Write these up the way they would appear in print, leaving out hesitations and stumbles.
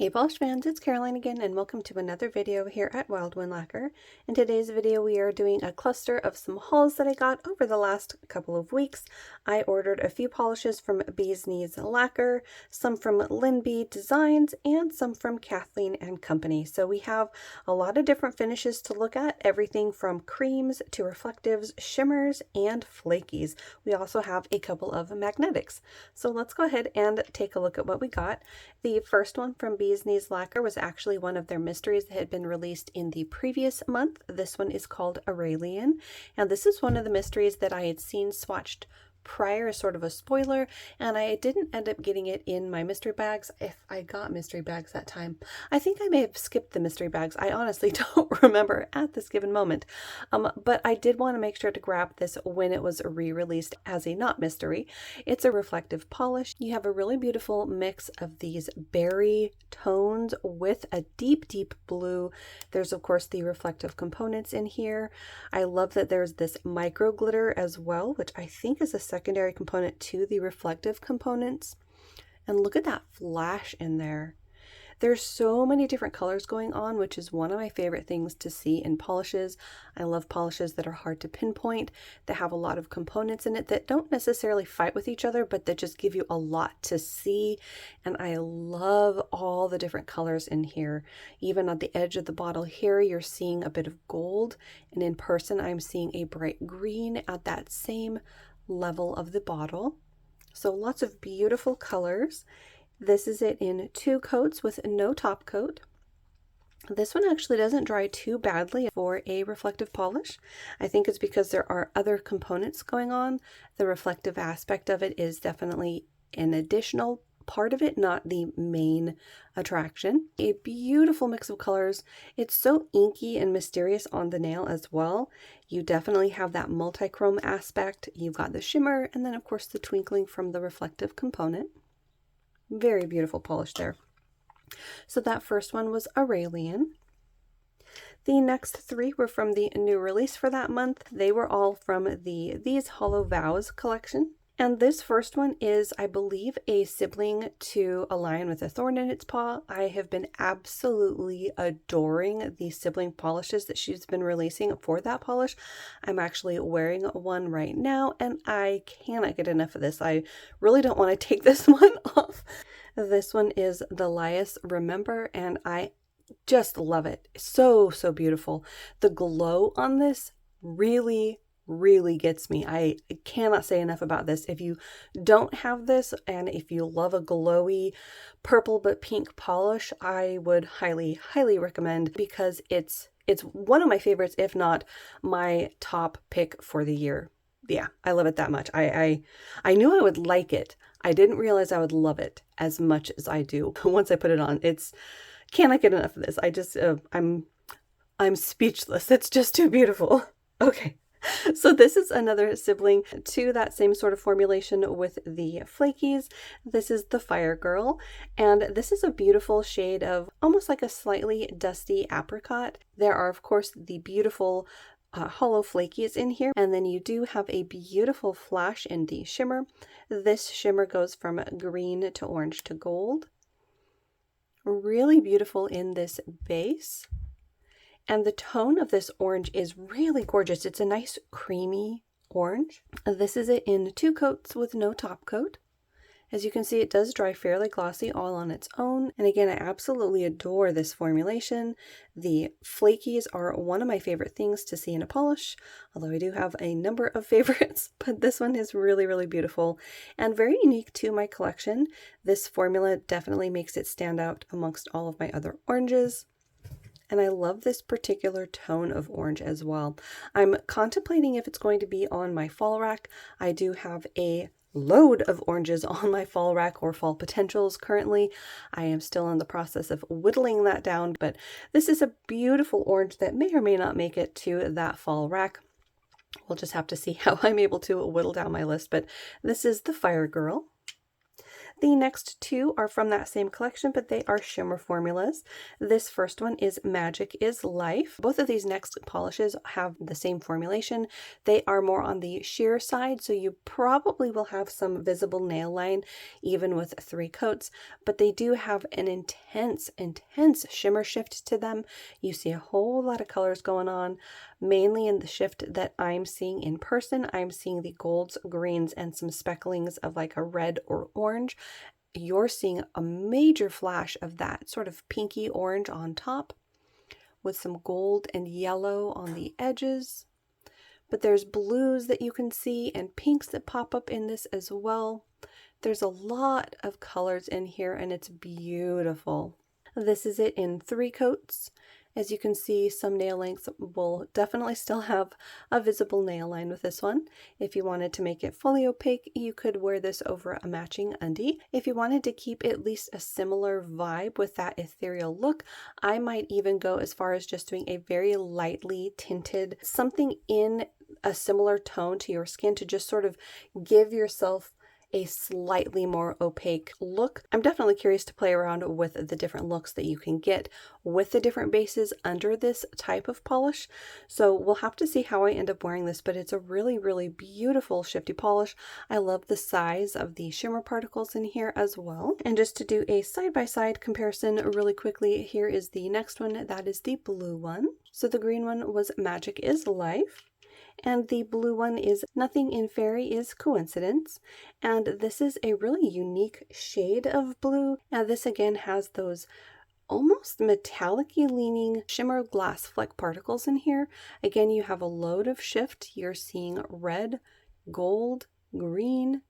Hey polish fans, it's Caroline again and welcome to another video here at LynB Lacquer. In today's video we are doing a cluster of some hauls that I got over the last couple of weeks. I ordered a few polishes from Knees Lacquer, some from LynBDesigns, and some from Kathleen Co. So we have a lot of different finishes to look at, everything from creams to reflectives, shimmers, and flakies. We also have a couple of magnetics. So let's go ahead and take a look at what we got. The first one from Knees Lacquer was actually one of their mysteries that had been released in the previous month. This one is called Aurelian, and this is one of the mysteries that I had seen swatched prior as sort of a spoiler, and I didn't end up getting it in my mystery bags. If I got mystery bags that time, I think I may have skipped the mystery bags. I honestly don't remember at this given moment, but I did want to make sure to grab this when it was re-released as a not mystery. It's a reflective polish. You have a really beautiful mix of these berry tones with a deep blue. There's of course the reflective components in here. I love that there's this micro glitter as well, which I think is a secondary component to the reflective components. And look at that flash in there. There's so many different colors going on, which is one of my favorite things to see in polishes. I love polishes that are hard to pinpoint, that have a lot of components in it that don't necessarily fight with each other, but that just give you a lot to see. And I love all the different colors in here. Even on the edge of the bottle here, you're seeing a bit of gold, and in person, I'm seeing a bright green at that same level of the bottle. So lots of beautiful colors. This is it in 2 coats with no top coat. This one actually doesn't dry too badly for a reflective polish. I think it's because there are other components going on. The reflective aspect of it is definitely an additional part of it, not the main attraction. A beautiful mix of colors. It's so inky and mysterious on the nail as well. You definitely have that multi-chrome aspect. You've got the shimmer and then of course the twinkling from the reflective component. Very beautiful polish there. So that first one was Aurelian. The next 3 were from the new release for that month. They were all from the These Hollow Vows collection. And this first one is, I believe, a sibling to A Lion with a Thorn in Its Paw. I have been absolutely adoring the sibling polishes that she's been releasing for that polish. I'm actually wearing one right now, and I cannot get enough of this. I really don't want to take this one off. This one is the Lius Remember, and I just love it. So beautiful. The glow on this really gets me. I cannot say enough about this. If you don't have this and if you love a glowy purple but pink polish, I would highly recommend, because it's one of my favorites, if not my top pick for the year. Yeah, I love it that much. I knew I would like it. I didn't realize I would love it as much as I do once I put it on. It's cannot get enough of this. I just I'm speechless. It's just too beautiful. Okay. So this is another sibling to that same sort of formulation with the flakies. This is the Fire Girl, and this is a beautiful shade of almost like a slightly dusty apricot. There are of course the beautiful hollow flakies in here, and then you do have a beautiful flash in the shimmer. This shimmer goes from green to orange to gold. Really beautiful in this base. And the tone of this orange is really gorgeous. It's a nice creamy orange. This is it in 2 coats with no top coat. As you can see, it does dry fairly glossy all on its own. And again, I absolutely adore this formulation. The flakies are one of my favorite things to see in a polish, although I do have a number of favorites, but this one is really beautiful and very unique to my collection. This formula definitely makes it stand out amongst all of my other oranges. And I love this particular tone of orange as well. I'm contemplating if it's going to be on my fall rack. I do have a load of oranges on my fall rack or fall potentials currently. I am still in the process of whittling that down, but this is a beautiful orange that may or may not make it to that fall rack. We'll just have to see how I'm able to whittle down my list, but this is the Fire Girl. The next two are from that same collection, but they are shimmer formulas. This first one is Magic is Life. Both of these next polishes have the same formulation. They are more on the sheer side, so you probably will have some visible nail line even with 3 coats, but they do have an intense shimmer shift to them. You see a whole lot of colors going on, mainly in the shift that I'm seeing in person. I'm seeing the golds, greens, and some specklings of like a red or orange. You're seeing a major flash of that sort of pinky orange on top with some gold and yellow on the edges. But there's blues that you can see and pinks that pop up in this as well. There's a lot of colors in here and it's beautiful. This is it in 3 coats. As you can see, some nail lengths will definitely still have a visible nail line with this one. If you wanted to make it fully opaque, you could wear this over a matching undie. If you wanted to keep at least a similar vibe with that ethereal look, I might even go as far as just doing a very lightly tinted, something in a similar tone to your skin to just sort of give yourself a slightly more opaque look. I'm definitely curious to play around with the different looks that you can get with the different bases under this type of polish. So we'll have to see how I end up wearing this, but it's a really beautiful shifty polish. I love the size of the shimmer particles in here as well. And just to do a side-by-side comparison really quickly, here is the next one. That is the blue one. So the green one was Magic is Life. And the blue one is Nothing in Fairy is Coincidence. And this is a really unique shade of blue. Now this again has those almost metallic-y leaning shimmer glass fleck particles in here. Again, you have a load of shift. You're seeing red, gold, green,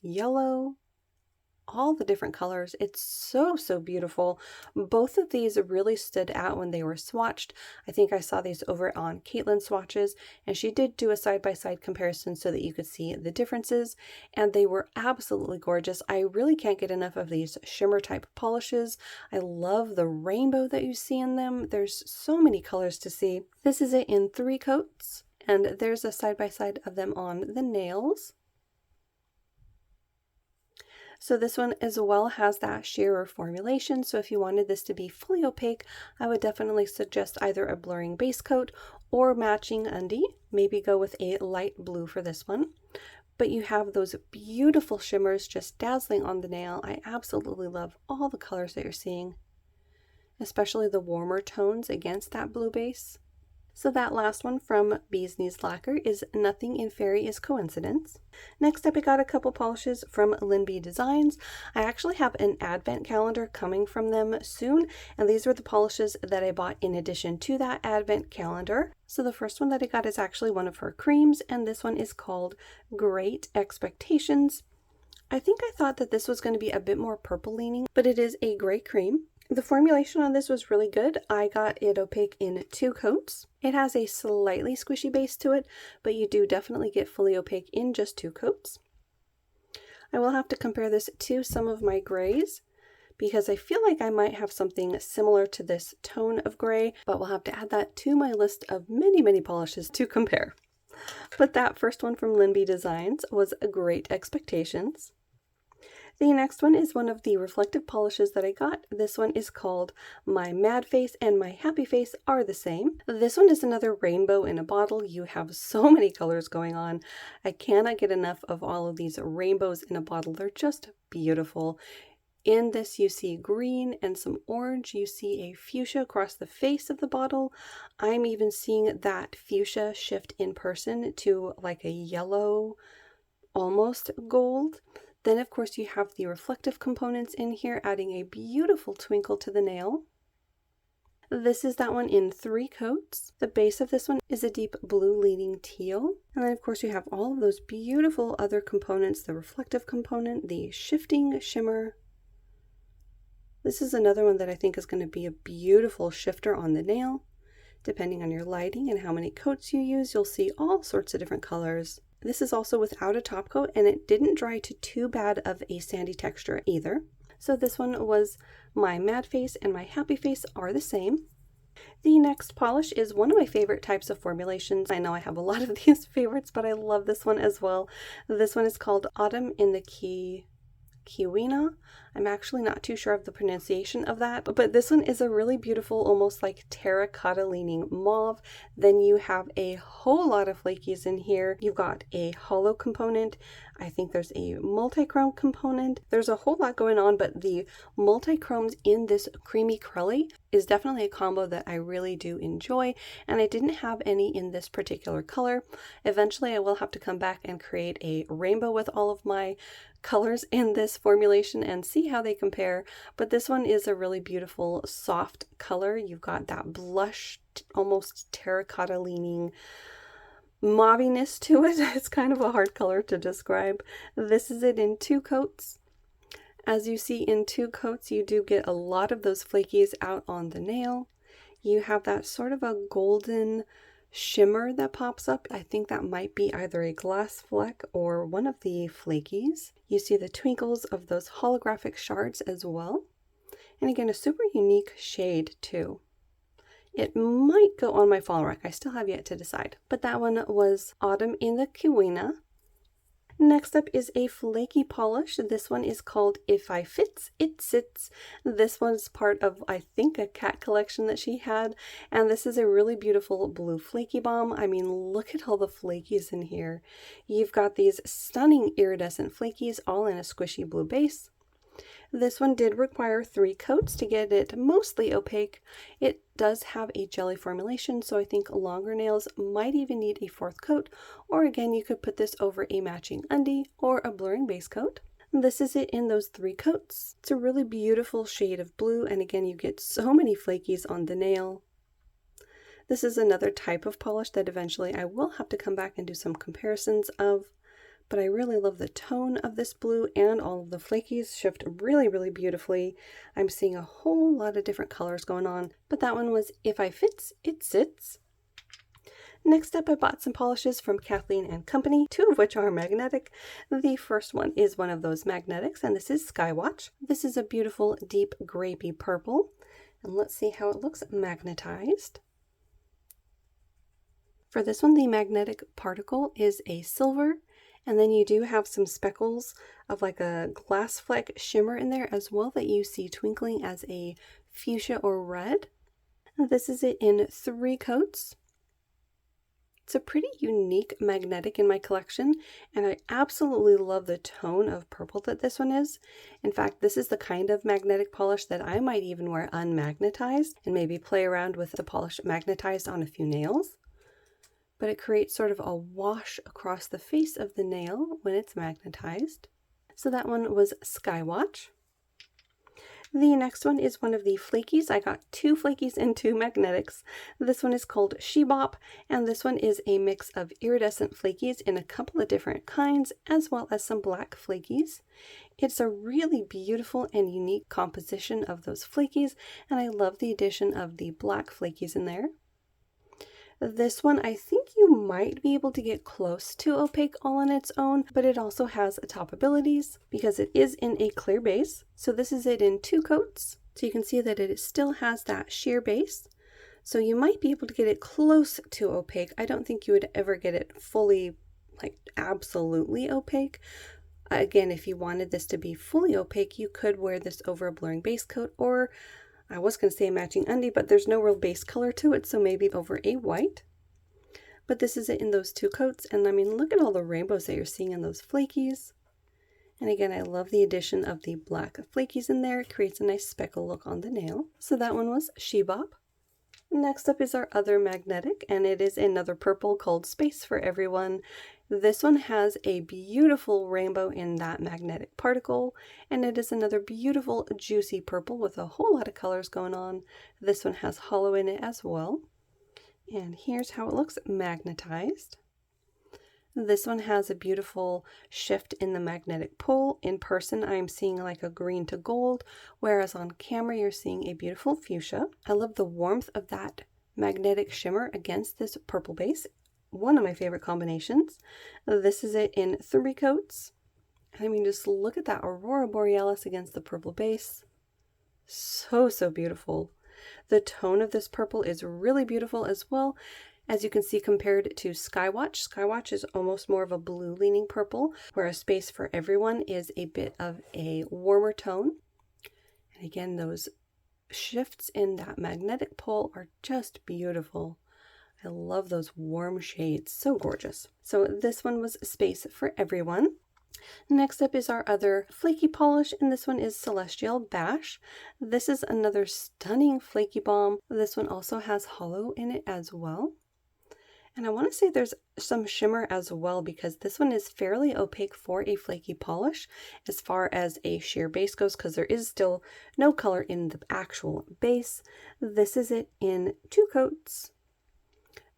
yellow, all the different colors. It's so beautiful. Both of these really stood out when they were swatched. I think I saw these over on Caitlin's swatches, and she did do a side-by-side comparison so that you could see the differences, and they were absolutely gorgeous. I really can't get enough of these shimmer type polishes. I love the rainbow that you see in them. There's so many colors to see. This is it in 3 coats, and there's a side-by-side of them on the nails. So this one as well has that shearer formulation. So if you wanted this to be fully opaque, I would definitely suggest either a blurring base coat or matching undie. Maybe go with a light blue for this one. But you have those beautiful shimmers just dazzling on the nail. I absolutely love all the colors that you're seeing, especially the warmer tones against that blue base. So that last one from Knees Lacquer is Nothing in Fairy is Coincidence. Next up, I got a couple polishes from LynBDesigns. I actually have an advent calendar coming from them soon, and these were the polishes that I bought in addition to that advent calendar. So the first one that I got is actually one of her creams, and this one is called Great Expectations. I think I thought that this was going to be a bit more purple leaning, but it is a gray cream. The formulation on this was really good. I got it opaque in 2 coats. It has a slightly squishy base to it, but you do definitely get fully opaque in just 2 coats. I will have to compare this to some of my grays because I feel like I might have something similar to this tone of gray, but we'll have to add that to my list of many polishes to compare. But that first one from LynBDesigns was Great Expectations. The next one is one of the reflective polishes that I got. This one is called My Mad Face and My Happy Face Are the Same. This one is another rainbow in a bottle. You have so many colors going on. I cannot get enough of all of these rainbows in a bottle. They're just beautiful. In this you see green and some orange. You see a fuchsia across the face of the bottle. I'm even seeing that fuchsia shift in person to like a yellow, almost gold. Then of course you have the reflective components in here, adding a beautiful twinkle to the nail. This is that one in 3 coats. The base of this one is a deep blue leaning teal. And then of course you have all of those beautiful other components, the reflective component, the shifting shimmer. This is another one that I think is going to be a beautiful shifter on the nail. Depending on your lighting and how many coats you use, you'll see all sorts of different colors. This is also without a top coat, and it didn't dry to too bad of a sandy texture either. So this one was My Mad Face and My Happy Face Are the Same. The next polish is one of my favorite types of formulations. I know I have a lot of these favorites, but I love this one as well. This one is called Autumn in the Key Kiwina. I'm actually not too sure of the pronunciation of that, but this one is a really beautiful, almost like terracotta leaning mauve. Then you have a whole lot of flakies in here. You've got a hollow component. I think there's a multi-chrome component. There's a whole lot going on, but the multi-chromes in this creamy crelly is definitely a combo that I really do enjoy, and I didn't have any in this particular color. Eventually I will have to come back and create a rainbow with all of my colors in this formulation and see how they compare, but this one is a really beautiful soft color. You've got that blush, almost terracotta leaning mauviness to it. It's kind of a hard color to describe. This is it in 2 coats. As you see, in 2 coats you do get a lot of those flakies out on the nail. You have that sort of a golden shimmer that pops up. I think that might be either a glass fleck or one of the flakies. You see the twinkles of those holographic shards as well. And again, a super unique shade too. It might go on my fall rack. I still have yet to decide. But that one was Autumn in the Kiwina. Next up is a flaky polish. This one is called If I Fits, It Sits. This one's part of, I think, a cat collection that she had. And this is a really beautiful blue flaky balm. I mean, look at all the flakies in here. You've got these stunning iridescent flakies all in a squishy blue base. This one did require 3 coats to get it mostly opaque. It does have a jelly formulation, so I think longer nails might even need a 4th coat, or again, you could put this over a matching undie or a blurring base coat. This is it in those 3 coats. It's a really beautiful shade of blue, and again, you get so many flakies on the nail. This is another type of polish that eventually I will have to come back and do some comparisons of. But I really love the tone of this blue, and all of the flakies shift really, really beautifully. I'm seeing a whole lot of different colors going on, but that one was If I Fits, It Sits. Next up, I bought some polishes from Kathleen Co, 2 of which are magnetic. The first one is one of those magnetics, and this is Skywatch. This is a beautiful deep grapey purple, and let's see how it looks magnetized. For this one, the magnetic particle is a silver, and then you do have some speckles of like a glass fleck shimmer in there as well that you see twinkling as a fuchsia or red. This is it in 3 coats. It's a pretty unique magnetic in my collection, and I absolutely love the tone of purple that this one is. In fact, this is the kind of magnetic polish that I might even wear unmagnetized and maybe play around with the polish magnetized on a few nails. But it creates sort of a wash across the face of the nail when it's magnetized. So that one was Skywatch. The next one is one of the flakies. I got 2 flakies and 2 magnetics. This one is called Shebop, and this one is a mix of iridescent flakies in a couple of different kinds, as well as some black flakies. It's a really beautiful and unique composition of those flakies, and I love the addition of the black flakies in there. This one, I think you might be able to get close to opaque all on its own, but it also has top abilities because it is in a clear base. So this is it in 2 coats. So you can see that it still has that sheer base. So you might be able to get it close to opaque. I don't think you would ever get it fully, like absolutely opaque. Again, if you wanted this to be fully opaque, you could wear this over a blurring base coat, or I was going to say a matching undie, but there's no real base color to it, so maybe over a white. But this is it in those 2 coats, and I mean, look at all the rainbows that you're seeing in those flakies. And again, I love the addition of the black flakies in there. It creates a nice speckle look on the nail. So that one was Shebop. Next up is our other magnetic, and it is another purple called Space for Everyone. This one has a beautiful rainbow in that magnetic particle, and it is another beautiful juicy purple with a whole lot of colors going on. This one has hollow in it as well. And here's how it looks magnetized. This one has a beautiful shift in the magnetic pole. In person, I'm seeing like a green to gold, whereas on camera, you're seeing a beautiful fuchsia. I love the warmth of that magnetic shimmer against this purple base. One of my favorite combinations. This is it in 3 coats. I mean, just look at that Aurora Borealis against the purple base. So, so beautiful. The tone of this purple is really beautiful as well. As you can see, compared to Skywatch, Skywatch is almost more of a blue leaning purple, whereas Space for Everyone is a bit of a warmer tone. And again, those shifts in that magnetic pole are just beautiful. I love those warm shades, so gorgeous. So this one was Space for Everyone. Next up is our other flaky polish, and this one is Celestial Bash. This is another stunning flaky balm. This one also has hollow in it as well. And I want to say there's some shimmer as well, because this one is fairly opaque for a flaky polish as far as a sheer base goes, because there is still no color in the actual base. This is it in 2 coats.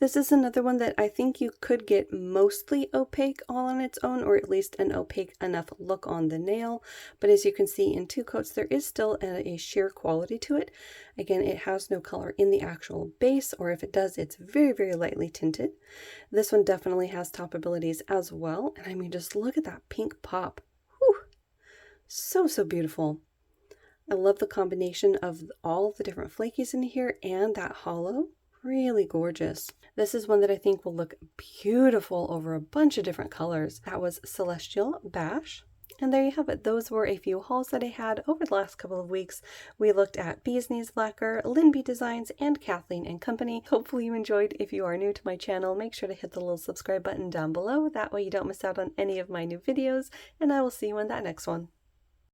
This is another one that I think you could get mostly opaque all on its own, or at least an opaque enough look on the nail. But as you can see, in 2 coats, there is still a sheer quality to it. Again, it has no color in the actual base, or if it does, it's very, very lightly tinted. This one definitely has top abilities as well. And I mean, just look at that pink pop. Whew. So, so beautiful. I love the combination of all the different flakies in here and that hollow. Really gorgeous. This is one that I think will look beautiful over a bunch of different colors. That was Celestial Bash. And there you have it. Those were a few hauls that I had over the last couple of weeks. We looked at Knees Lacquer, LynBDesigns, and Kathleen Co. Hopefully you enjoyed. If you are new to my channel, make sure to hit the little subscribe button down below. That way you don't miss out on any of my new videos, and I will see you in that next one.